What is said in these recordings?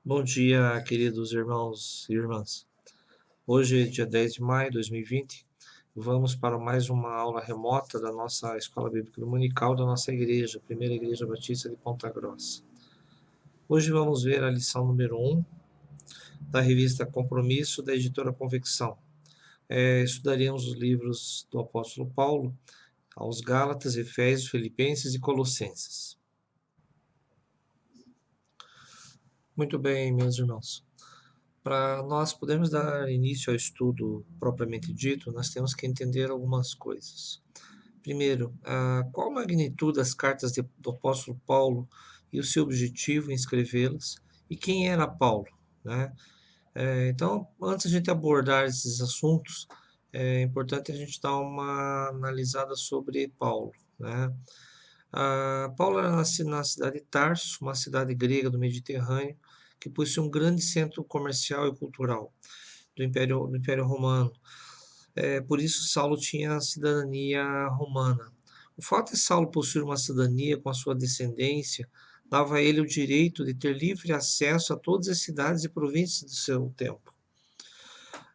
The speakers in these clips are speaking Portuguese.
Bom dia, queridos irmãos e irmãs. Hoje é dia 10 de maio de 2020. Vamos para mais uma aula remota da nossa Escola Bíblica Dominical da nossa igreja, Primeira Igreja Batista de Ponta Grossa. Hoje vamos ver a lição número 1 da revista Compromisso da editora Convicção. Estudaremos os livros do apóstolo Paulo aos Gálatas, Efésios, Filipenses e Colossenses. Muito bem, meus irmãos. Para nós podermos dar início ao estudo propriamente dito, nós temos que entender algumas coisas. Primeiro, qual a magnitude das cartas do apóstolo Paulo e o seu objetivo em escrevê-las, e quem era Paulo, né? Então, antes de a gente abordar esses assuntos, é importante a gente dar uma analisada sobre Paulo, né? Paulo era nascido na cidade de Tarso, uma cidade grega do Mediterrâneo, que possui um grande centro comercial e cultural do Império Romano. Por isso, Saulo tinha a cidadania romana. O fato de Saulo possuir uma cidadania com a sua descendência dava a ele o direito de ter livre acesso a todas as cidades e províncias do seu tempo.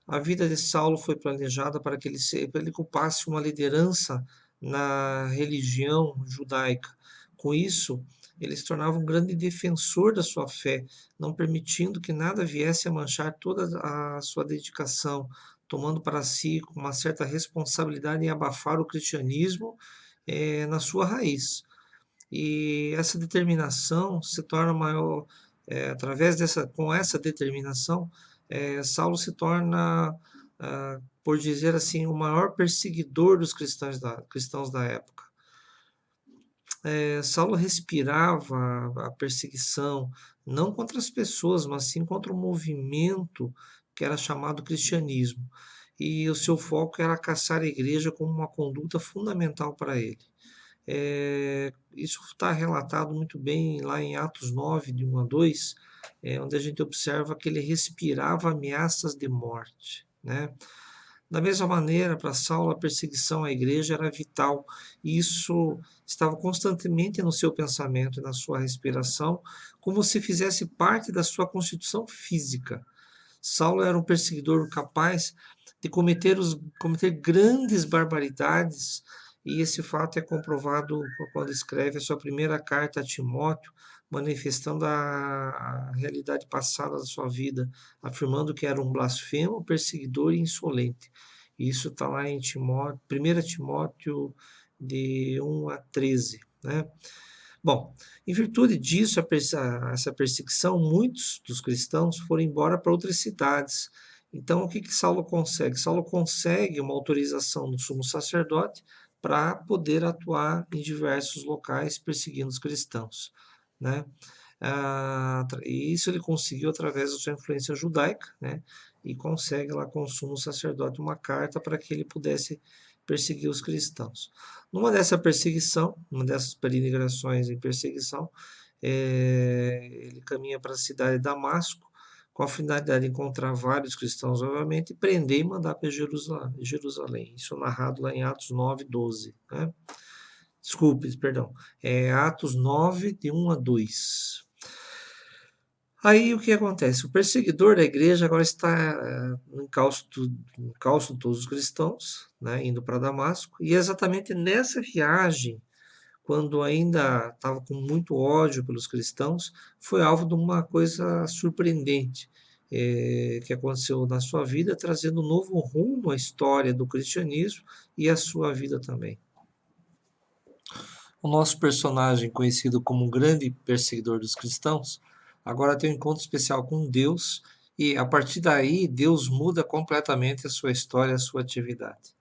A vida de Saulo foi planejada para que ele ocupasse uma liderança na religião judaica. Com isso, ele se tornava um grande defensor da sua fé, não permitindo que nada viesse a manchar toda a sua dedicação, tomando para si uma certa responsabilidade em abafar o cristianismo na sua raiz. E essa determinação se torna maior, com essa determinação, Saulo se torna, por dizer assim, o maior perseguidor dos cristãos da época. Saulo respirava a perseguição, não contra as pessoas, mas sim contra o movimento que era chamado cristianismo. E o seu foco era caçar a igreja como uma conduta fundamental para ele. Isso está relatado muito bem lá em Atos 9, de 1 a 2, onde a gente observa que ele respirava ameaças de morte, né? Da mesma maneira, para Saulo, a perseguição à igreja era vital, e isso estava constantemente no seu pensamento e na sua respiração, como se fizesse parte da sua constituição física. Saulo era um perseguidor capaz de cometer grandes barbaridades, e esse fato é comprovado quando escreve a sua primeira carta a Timóteo, manifestando a realidade passada da sua vida, afirmando que era um blasfemo, perseguidor e insolente. Isso está lá em Timóteo, 1 Timóteo de 1 a 13, né? Bom, em virtude disso, essa perseguição, muitos dos cristãos foram embora para outras cidades. Então, o que Saulo consegue? Saulo consegue uma autorização do sumo sacerdote para poder atuar em diversos locais perseguindo os cristãos, né? E isso ele conseguiu através da sua influência judaica, né? E consegue lá com o sumo sacerdote uma carta para que ele pudesse perseguir os cristãos. Numa dessas peregrinações em perseguição, ele caminha para a cidade de Damasco, com a finalidade de encontrar vários cristãos novamente, prender e mandar para Jerusalém. Isso narrado lá em Atos 9, 12. Né? Desculpe, perdão. Atos 9, de 1 a 2. Aí o que acontece? O perseguidor da igreja agora está no encalço de todos os cristãos, né, indo para Damasco, e é exatamente nessa viagem, quando ainda estava com muito ódio pelos cristãos, foi alvo de uma coisa surpreendente que aconteceu na sua vida, trazendo um novo rumo à história do cristianismo e à sua vida também. O nosso personagem, conhecido como um grande perseguidor dos cristãos, agora tem um encontro especial com Deus, e a partir daí Deus muda completamente a sua história, a sua atividade.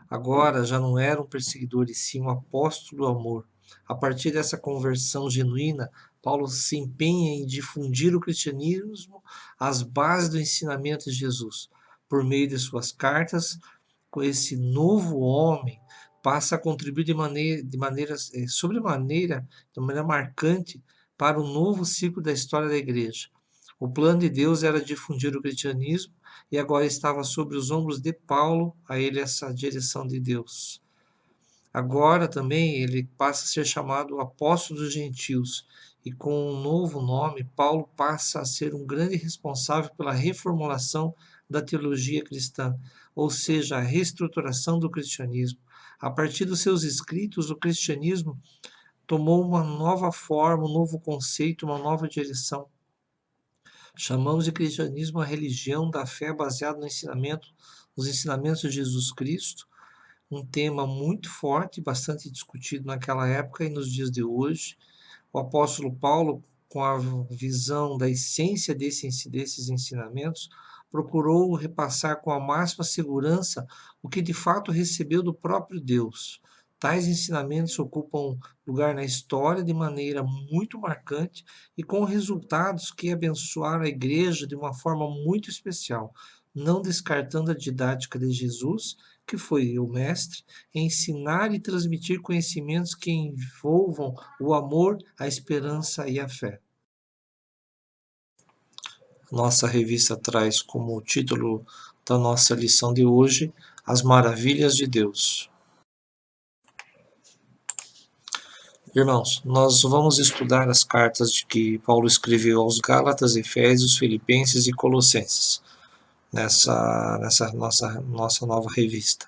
Agora já não era um perseguidor e sim um apóstolo do amor. A partir dessa conversão genuína, Paulo se empenha em difundir o cristianismo, as bases do ensinamento de Jesus. Por meio de suas cartas, com esse novo homem, passa a contribuir de maneira marcante para o novo ciclo da história da igreja. O plano de Deus era difundir o cristianismo e agora estava sobre os ombros de Paulo, a ele essa direção de Deus. Agora também ele passa a ser chamado apóstolo dos gentios, e com um novo nome, Paulo passa a ser um grande responsável pela reformulação da teologia cristã, ou seja, a reestruturação do cristianismo. A partir dos seus escritos, o cristianismo tomou uma nova forma, um novo conceito, uma nova direção. Chamamos de cristianismo a religião da fé baseada nos ensinamentos de Jesus Cristo, um tema muito forte, bastante discutido naquela época e nos dias de hoje. O apóstolo Paulo, com a visão da essência desses ensinamentos, procurou repassar com a máxima segurança o que de fato recebeu do próprio Deus. Tais ensinamentos ocupam lugar na história de maneira muito marcante e com resultados que abençoaram a igreja de uma forma muito especial, não descartando a didática de Jesus, que foi o mestre, ensinar e transmitir conhecimentos que envolvam o amor, a esperança e a fé. Nossa revista traz como título da nossa lição de hoje As Maravilhas de Deus. Irmãos, nós vamos estudar as cartas de que Paulo escreveu aos Gálatas, Efésios, Filipenses e Colossenses nessa nossa nova revista.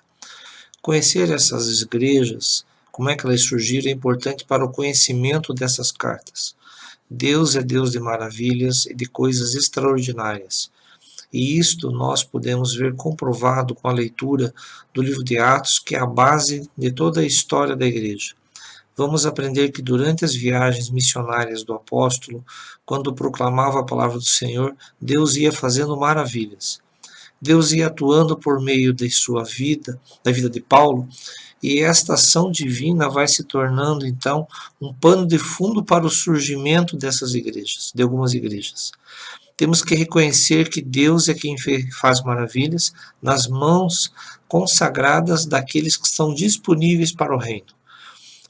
Conhecer essas igrejas, como é que elas surgiram, é importante para o conhecimento dessas cartas. Deus é Deus de maravilhas e de coisas extraordinárias. E isto nós podemos ver comprovado com a leitura do livro de Atos, que é a base de toda a história da igreja. Vamos aprender que durante as viagens missionárias do apóstolo, quando proclamava a palavra do Senhor, Deus ia fazendo maravilhas. Deus ia atuando por meio de sua vida, da vida de Paulo, e esta ação divina vai se tornando, então, um pano de fundo para o surgimento dessas igrejas, de algumas igrejas. Temos que reconhecer que Deus é quem faz maravilhas nas mãos consagradas daqueles que estão disponíveis para o reino.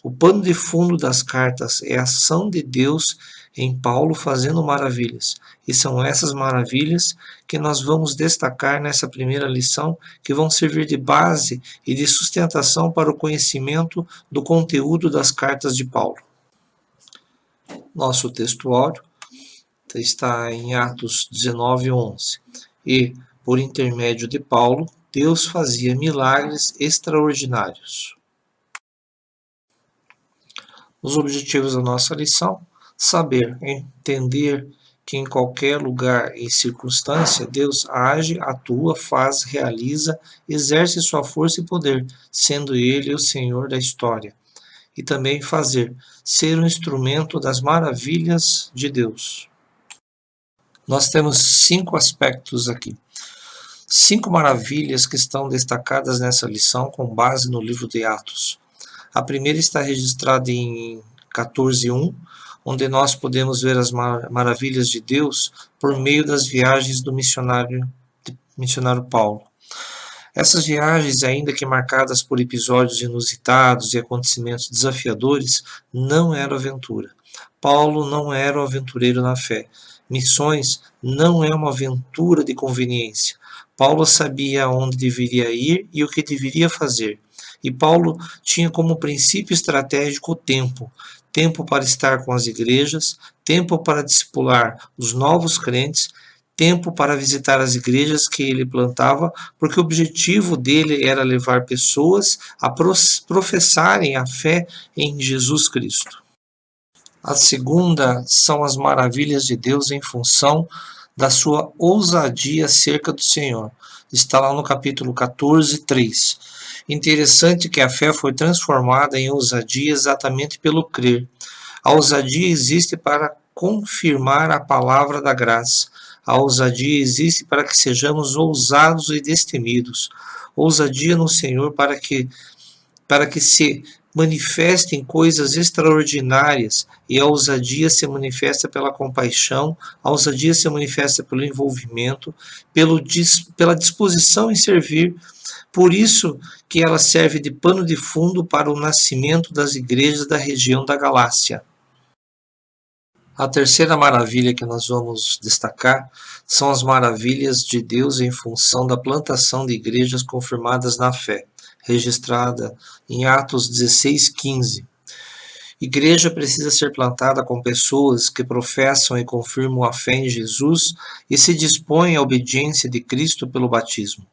O pano de fundo das cartas é a ação de Deus em Paulo fazendo maravilhas. E são essas maravilhas que nós vamos destacar nessa primeira lição, que vão servir de base e de sustentação para o conhecimento do conteúdo das cartas de Paulo. Nosso textuário está em Atos 19:11. E, por intermédio de Paulo, Deus fazia milagres extraordinários. Os objetivos da nossa lição: saber, entender que em qualquer lugar e circunstância Deus age, atua, faz, realiza, exerce sua força e poder, sendo Ele o Senhor da história. E também fazer, ser um instrumento das maravilhas de Deus. Nós temos 5 aspectos aqui. 5 maravilhas que estão destacadas nessa lição com base no livro de Atos. A primeira está registrada em 14:1, onde nós podemos ver as maravilhas de Deus por meio das viagens do missionário Paulo. Essas viagens, ainda que marcadas por episódios inusitados e acontecimentos desafiadores, não eram aventura. Paulo não era um aventureiro na fé. Missões não é uma aventura de conveniência. Paulo sabia aonde deveria ir e o que deveria fazer. E Paulo tinha como princípio estratégico o tempo. Tempo para estar com as igrejas, tempo para discipular os novos crentes, tempo para visitar as igrejas que ele plantava, porque o objetivo dele era levar pessoas a professarem a fé em Jesus Cristo. A segunda são as maravilhas de Deus em função da sua ousadia acerca do Senhor. Está lá no capítulo 14:3. Interessante que a fé foi transformada em ousadia exatamente pelo crer. A ousadia existe para confirmar a palavra da graça. A ousadia existe para que sejamos ousados e destemidos. Ousadia no Senhor para que se manifestem coisas extraordinárias, e a ousadia se manifesta pela compaixão, a ousadia se manifesta pelo envolvimento, pela disposição em servir. Por isso que ela serve de pano de fundo para o nascimento das igrejas da região da Galácia. A terceira maravilha que nós vamos destacar são as maravilhas de Deus em função da plantação de igrejas confirmadas na fé, registrada em Atos 16:15. Igreja precisa ser plantada com pessoas que professam e confirmam a fé em Jesus e se dispõem à obediência de Cristo pelo batismo.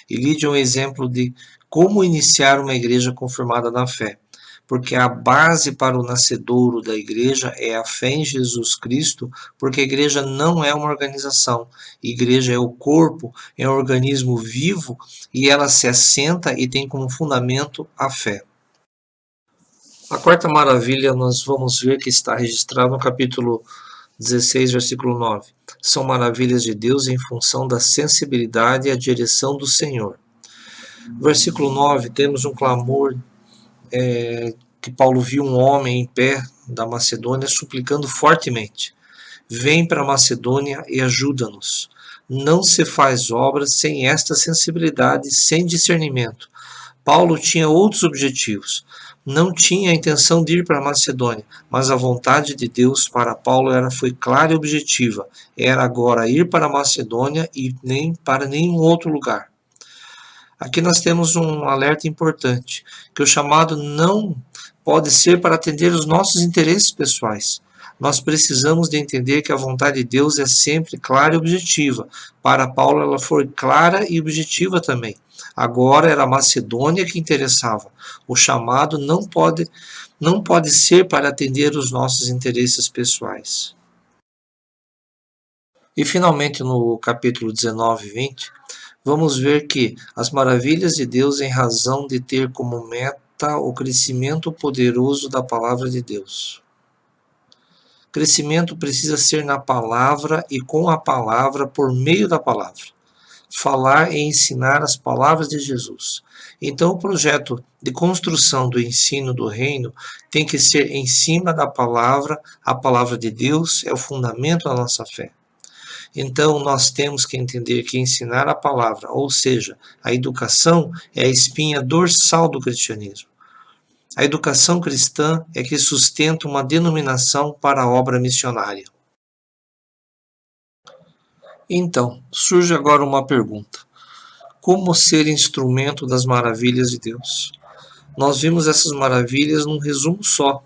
E Lídia é um exemplo de como iniciar uma igreja confirmada na fé, porque a base para o nascedouro da igreja é a fé em Jesus Cristo, porque a igreja não é uma organização, a igreja é o corpo, é um organismo vivo e ela se assenta e tem como fundamento a fé. A quarta maravilha nós vamos ver que está registrado no capítulo 16, versículo 9. São maravilhas de Deus em função da sensibilidade e a direção do Senhor. No versículo 9, temos um clamor que Paulo viu um homem em pé da Macedônia suplicando fortemente: vem para a Macedônia e ajuda-nos. Não se faz obra sem esta sensibilidade, sem discernimento. Paulo tinha outros objetivos. Não tinha a intenção de ir para a Macedônia, mas a vontade de Deus para Paulo foi clara e objetiva. Era agora ir para a Macedônia e nem para nenhum outro lugar. Aqui nós temos um alerta importante, que o chamado não pode ser para atender os nossos interesses pessoais. Nós precisamos de entender que a vontade de Deus é sempre clara e objetiva. Para Paulo ela foi clara e objetiva também. Agora era a Macedônia que interessava. O chamado não pode ser para atender os nossos interesses pessoais. E finalmente no capítulo 19 e 20, vamos ver que as maravilhas de Deus em razão de ter como meta o crescimento poderoso da palavra de Deus. Crescimento precisa ser na palavra e com a palavra, por meio da palavra. Falar e ensinar as palavras de Jesus. Então, o projeto de construção do ensino do reino tem que ser em cima da palavra. A palavra de Deus é o fundamento da nossa fé. Então, nós temos que entender que ensinar a palavra, ou seja, a educação, é a espinha dorsal do cristianismo. A educação cristã é que sustenta uma denominação para a obra missionária. Então, surge agora uma pergunta: como ser instrumento das maravilhas de Deus? Nós vimos essas maravilhas num resumo só,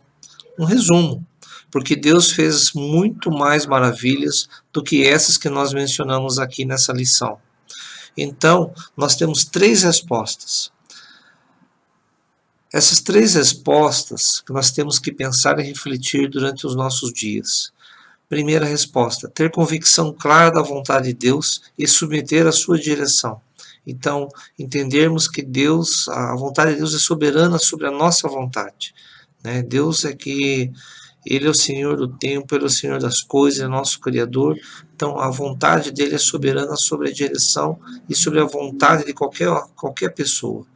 um resumo, porque Deus fez muito mais maravilhas do que essas que nós mencionamos aqui nessa lição. Então, nós temos 3 respostas. Essas 3 respostas que nós temos que pensar e refletir durante os nossos dias. Primeira resposta: ter convicção clara da vontade de Deus e submeter a sua direção. Então, entendermos que Deus, a vontade de Deus é soberana sobre a nossa vontade. Né? Deus Ele é o Senhor do tempo, Ele é o Senhor das coisas, é nosso Criador. Então, a vontade dele é soberana sobre a direção e sobre a vontade de qualquer pessoa.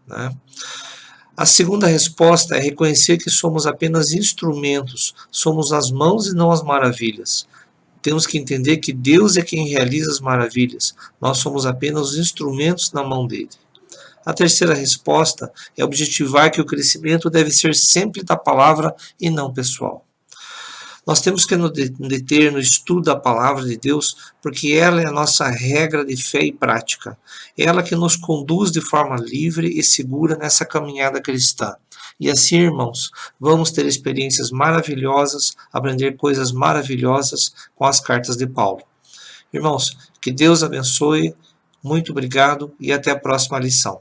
Né? A segunda resposta é reconhecer que somos apenas instrumentos, somos as mãos e não as maravilhas. Temos que entender que Deus é quem realiza as maravilhas, nós somos apenas os instrumentos na mão dele. A terceira resposta é objetivar que o crescimento deve ser sempre da palavra e não pessoal. Nós temos que nos deter no estudo da palavra de Deus, porque ela é a nossa regra de fé e prática. Ela que nos conduz de forma livre e segura nessa caminhada cristã. E assim, irmãos, vamos ter experiências maravilhosas, aprender coisas maravilhosas com as cartas de Paulo. Irmãos, que Deus abençoe, muito obrigado e até a próxima lição.